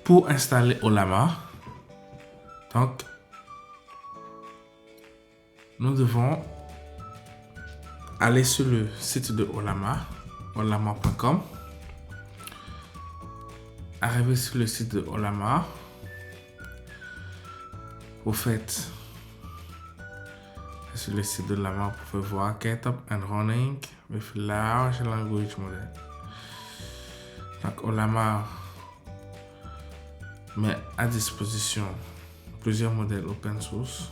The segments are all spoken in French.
Pour installer Ollama, donc, nous devons aller sur le site de Ollama, ollama.com. Arriver sur le site de Ollama, vous faites sur le site de Ollama, vous pouvez voir Get Up and Running with Large Language Model. Donc Ollama met à disposition plusieurs modèles open source.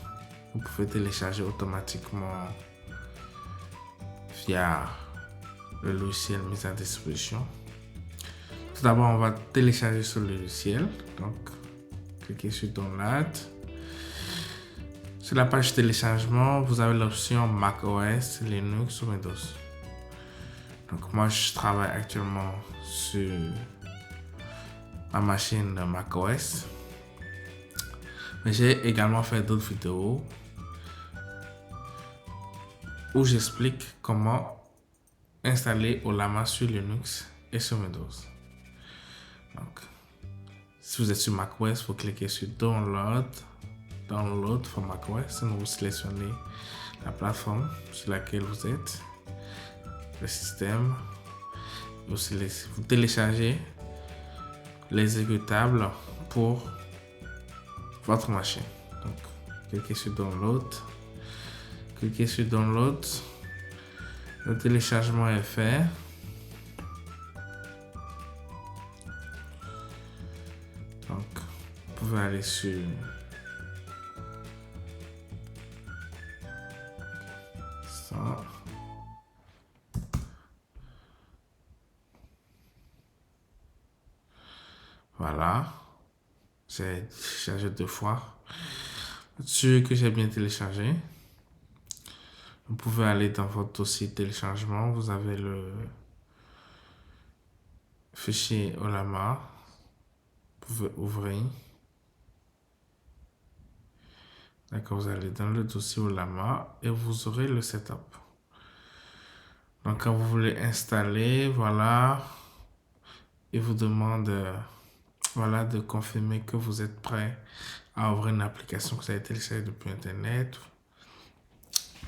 Vous pouvez télécharger automatiquement via le logiciel mis à disposition. Tout d'abord, on va télécharger ce logiciel. Donc, cliquez sur Download. Sur la page téléchargement, vous avez l'option macOS, Linux ou Windows. Donc, moi, je travaille actuellement sur ma machine de macOS. Mais j'ai également fait d'autres vidéos où j'explique comment installer Ollama sur Linux et sur Windows. Donc, si vous êtes sur macOS, vous cliquez sur Download for macOS et vous sélectionnez la plateforme sur laquelle vous êtes, le système. Vous téléchargez l'exécutable pour votre machine. Donc, cliquez sur Download. Cliquez sur Download. Le téléchargement est fait. Donc, vous pouvez aller sur ça. Voilà. J'ai téléchargé 2 fois. Sûr que j'ai bien téléchargé. Vous pouvez aller dans votre dossier téléchargement. Vous avez le fichier Ollama. Vous pouvez ouvrir. D'accord, vous allez dans le dossier Ollama et vous aurez le setup. Donc, quand vous voulez installer, voilà, il vous demande voilà, de confirmer que vous êtes prêt à ouvrir une application que vous avez téléchargée depuis Internet.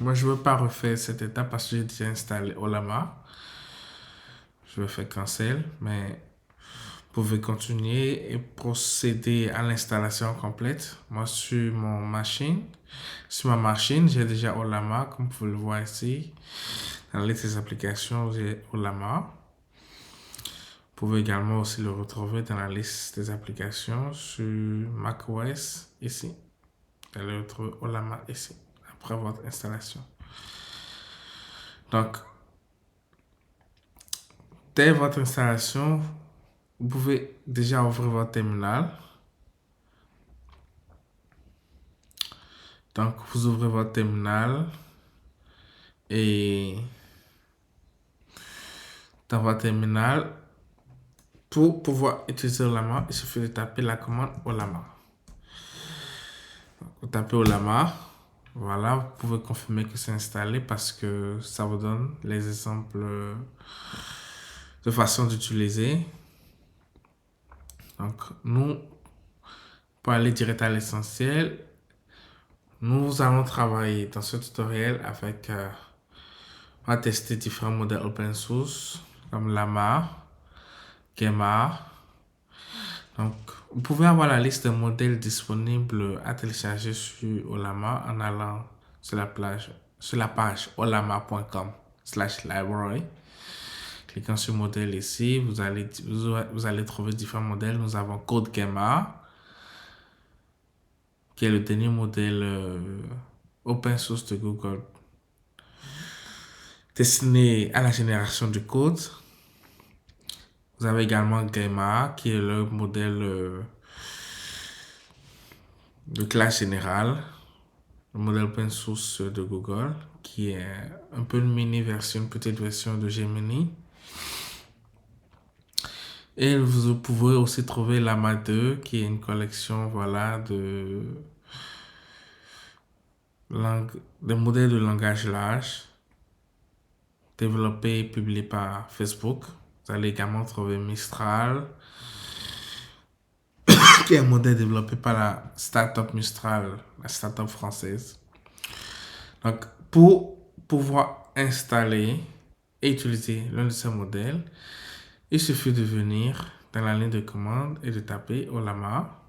Moi, je ne veux pas refaire cette étape parce que j'ai déjà installé Ollama. Je vais faire cancel, mais vous pouvez continuer et procéder à l'installation complète. Moi, sur ma machine, j'ai déjà Ollama, comme vous pouvez le voir ici. Dans la liste des applications, j'ai Ollama. Vous pouvez également aussi le retrouver dans la liste des applications sur macOS ici. Vous allez retrouver Ollama ici, après votre installation. Donc, dès votre installation, vous pouvez déjà ouvrir votre terminal. Donc, vous ouvrez votre terminal et dans votre terminal, pour pouvoir utiliser Ollama, il suffit de taper la commande Ollama. Vous tapez Ollama, voilà, vous pouvez confirmer que c'est installé parce que ça vous donne les exemples de façon d'utiliser. Donc, nous, pour aller direct à l'essentiel, nous allons travailler dans ce tutoriel avec, on va tester différents modèles open source comme Llama, Gemma. Donc, vous pouvez avoir la liste des modèles disponibles à télécharger sur Ollama en allant sur la page ollama.com/library. Cliquant sur modèle ici, vous allez trouver différents modèles. Nous avons CodeGemma, qui est le dernier modèle open source de Google destiné à la génération du code. Vous avez également Gemma, qui est le modèle de classe générale, le modèle open source de Google, qui est un peu une une petite version de Gemini. Et vous pouvez aussi trouver Llama 2, qui est une collection, voilà, de modèles de langage large développés et publiés par Facebook. Vous allez également trouver Mistral, qui est un modèle développé par la startup Mistral, la startup française. Donc, pour pouvoir installer et utiliser l'un de ces modèles, il suffit de venir dans la ligne de commande et de taper Ollama.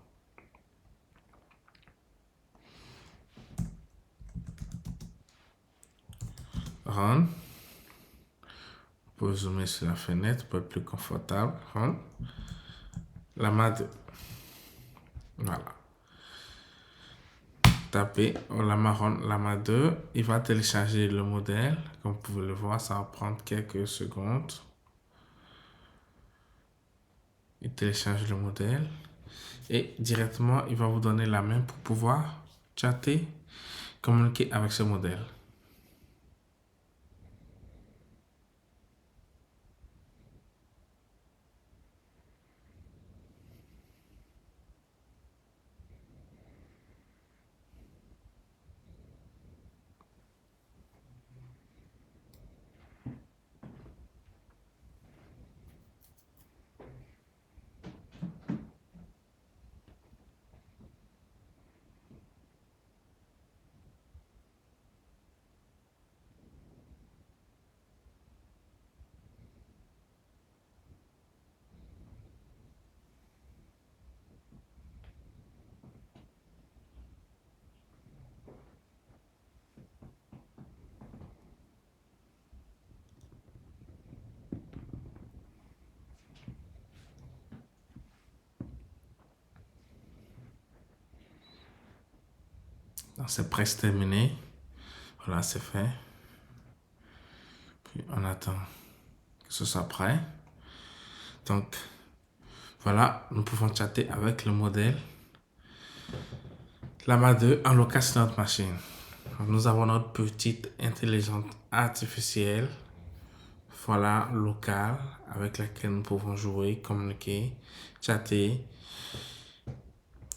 Run. Vous pouvez zoomer sur la fenêtre pour être plus confortable. Run. Llama 2. Voilà. Tapez Ollama Run Llama 2. Il va télécharger le modèle. Comme vous pouvez le voir, ça va prendre quelques secondes. Il télécharge le modèle. Et directement, il va vous donner la main pour pouvoir chatter, communiquer avec ce modèle. Donc, c'est presque terminé. Voilà, c'est fait. Puis, on attend que ce soit prêt. Donc, voilà, nous pouvons chatter avec le modèle Llama 2 en local sur notre machine. Donc, nous avons notre petite intelligence artificielle, voilà, locale, avec laquelle nous pouvons jouer, communiquer, chatter,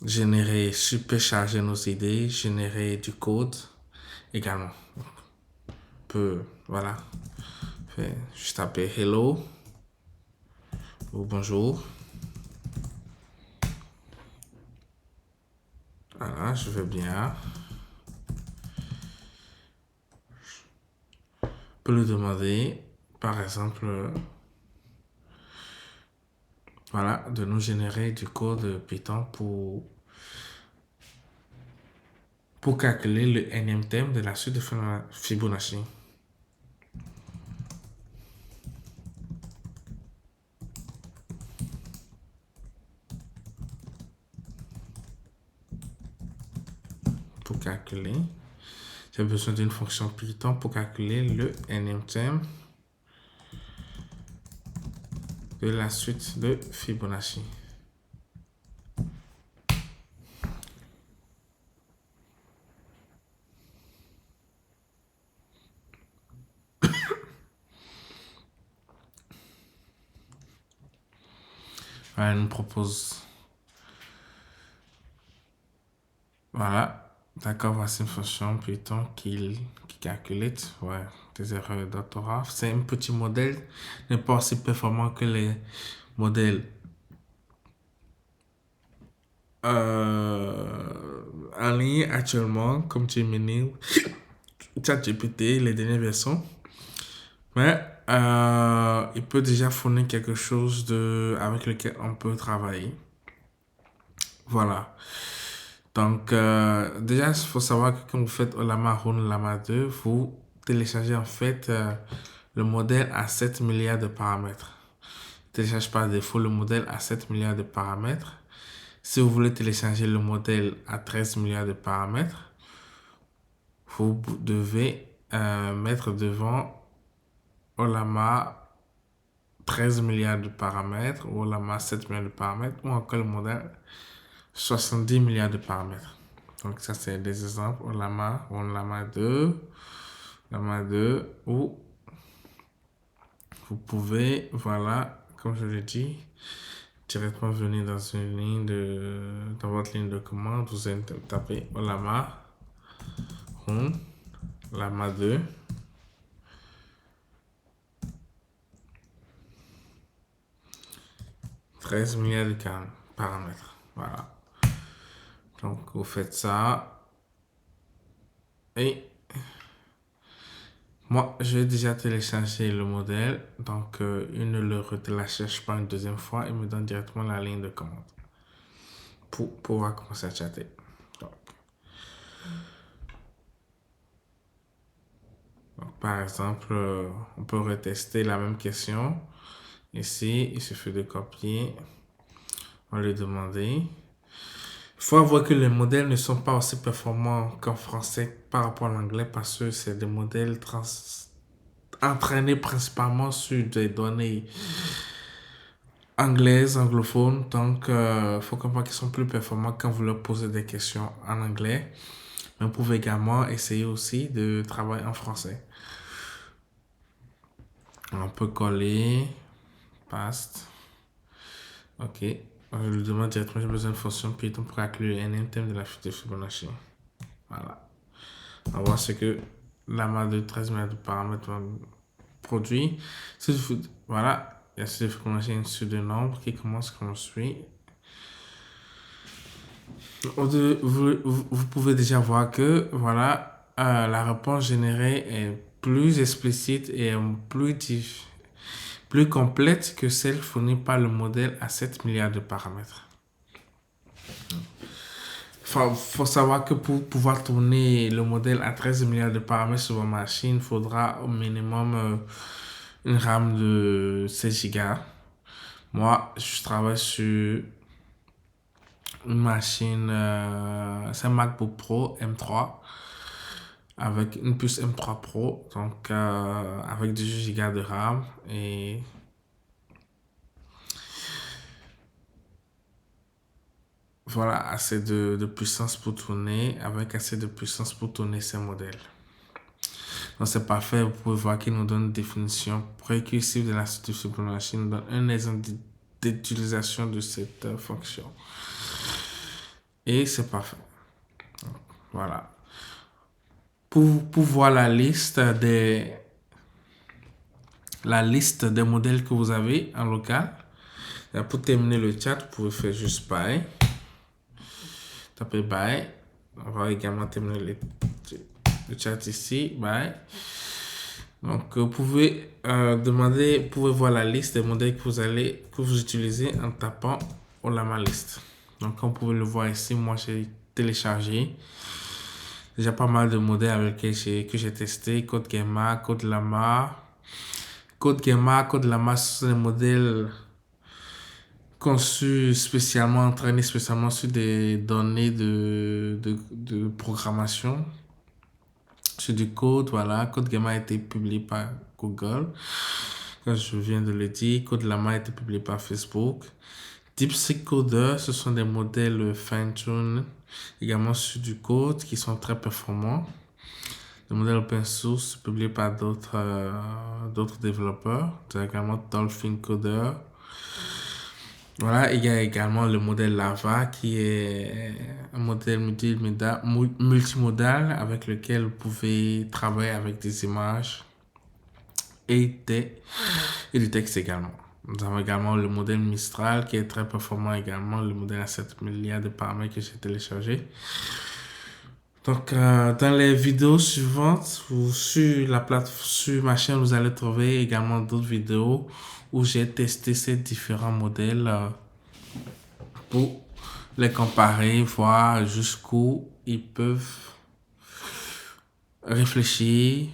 générer, supercharger nos idées, générer du code également. On peut, voilà, je taper hello ou bonjour. Voilà, je vais bien. Je peux lui demander, par exemple, voilà, de nous générer du code Python pour calculer le énième terme de la suite de Fibonacci. Pour calculer, j'ai besoin d'une fonction Python pour calculer le énième terme de la suite de Fibonacci. Voilà, elle nous propose. Voilà, d'accord, voici une fonction Python qui calcule des erreurs d'orthographe. C'est un petit modèle, n'est pas aussi performant que les modèles en ligne actuellement, comme Gemini, ChatGPT, les dernières versions. Mais il peut déjà fournir quelque chose avec lequel on peut travailler. Voilà. Donc, déjà, il faut savoir que quand vous faites Ollama Run Llama 2, vous téléchargez en fait le modèle à 7 milliards de paramètres. Télécharge par défaut le modèle à 7 milliards de paramètres. Si vous voulez télécharger le modèle à 13 milliards de paramètres, vous devez mettre devant Ollama 13 milliards de paramètres ou Ollama 7 milliards de paramètres ou encore le modèle 70 milliards de paramètres. Donc ça c'est des exemples. Ollama 2, Llama 2 ou vous pouvez, voilà, comme je l'ai dit, directement venir dans dans votre ligne de commande, vous allez taper Ollama Run Llama 2. $13 milliards de paramètres. Voilà. Donc, vous faites ça. Et moi, j'ai déjà téléchargé le modèle. Donc, il ne le retélécharge pas une deuxième fois. Il me donne directement la ligne de commande pour pouvoir commencer à chatter. Donc, par exemple, on peut retester la même question. Ici, il suffit de copier. On va lui demander. Il faut avouer que les modèles ne sont pas aussi performants qu'en français par rapport à l'anglais parce que c'est des modèles entraînés principalement sur des données anglaises, anglophones. Donc, il faut comprendre qu'ils sont plus performants quand vous leur posez des questions en anglais. Mais vous pouvez également essayer aussi de travailler en français. On peut coller, paste. Ok. Je lui demande directement, j'ai besoin de fonction Python pour inclure un thème de la fuite de Fibonacci. Voilà. On va voir ce que l'amas de 13 milliards de paramètres produit. Voilà. Il y a ce Fibonacci une suite de nombres qui commence comme suit. Vous pouvez déjà voir que voilà, la réponse générée est plus explicite et plus complète que celle fournie par le modèle à 7 milliards de paramètres. Faut savoir que pour pouvoir tourner le modèle à 13 milliards de paramètres sur votre machine, il faudra au minimum une RAM de 16 Go. Moi, je travaille sur une machine, c'est un MacBook Pro M3 avec une puce M3 Pro, donc avec 18 Go de RAM et voilà, assez de puissance pour tourner, avec assez de puissance pour tourner ces modèles. Donc c'est parfait, vous pouvez voir qu'il nous donne une définition précursive de la structure de la machine, donne un exemple d'utilisation de cette fonction. Et c'est parfait. Donc, voilà. Pour voir la liste des modèles que vous avez en local, pour terminer le chat, vous pouvez faire juste buy. Tapez buy. On va également terminer le chat ici. Buy. Donc, vous pouvez vous pouvez voir la liste des modèles que vous utilisez en tapant Ollama list. Donc, comme vous pouvez le voir ici, moi j'ai téléchargé déjà pas mal de modèles avec lesquels que j'ai testé. CodeGamma, CodeLama. CodeGamma, CodeLama, ce sont des modèles conçus spécialement, entraînés spécialement sur des données de programmation. Sur du code, voilà. CodeGamma a été publié par Google. Comme je viens de le dire, CodeLama a été publié par Facebook. DeepSeek Coder, ce sont des modèles fine-tune également sur du code qui sont très performants. Des modèles open source publiés par d'autres développeurs. C'est également Dolphin Coder. Voilà, il y a également le modèle Lava qui est un modèle multimodal avec lequel vous pouvez travailler avec des images et du texte également. Nous avons également le modèle Mistral qui est très performant également, le modèle à 7 milliards de paramètres que j'ai téléchargé. Donc, dans les vidéos suivantes ou sur ma chaîne, vous allez trouver également d'autres vidéos où j'ai testé ces différents modèles pour les comparer, voir jusqu'où ils peuvent réfléchir,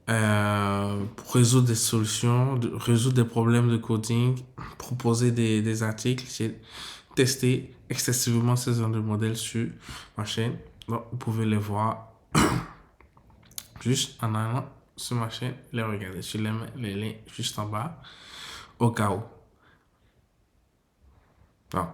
pour résoudre des solutions, résoudre des problèmes de coding, proposer des articles. J'ai testé excessivement ces genre de modèles sur ma chaîne. Donc, vous pouvez les voir juste en allant sur ma chaîne, les regarder. Je les mets les liens juste en bas au cas où. Donc,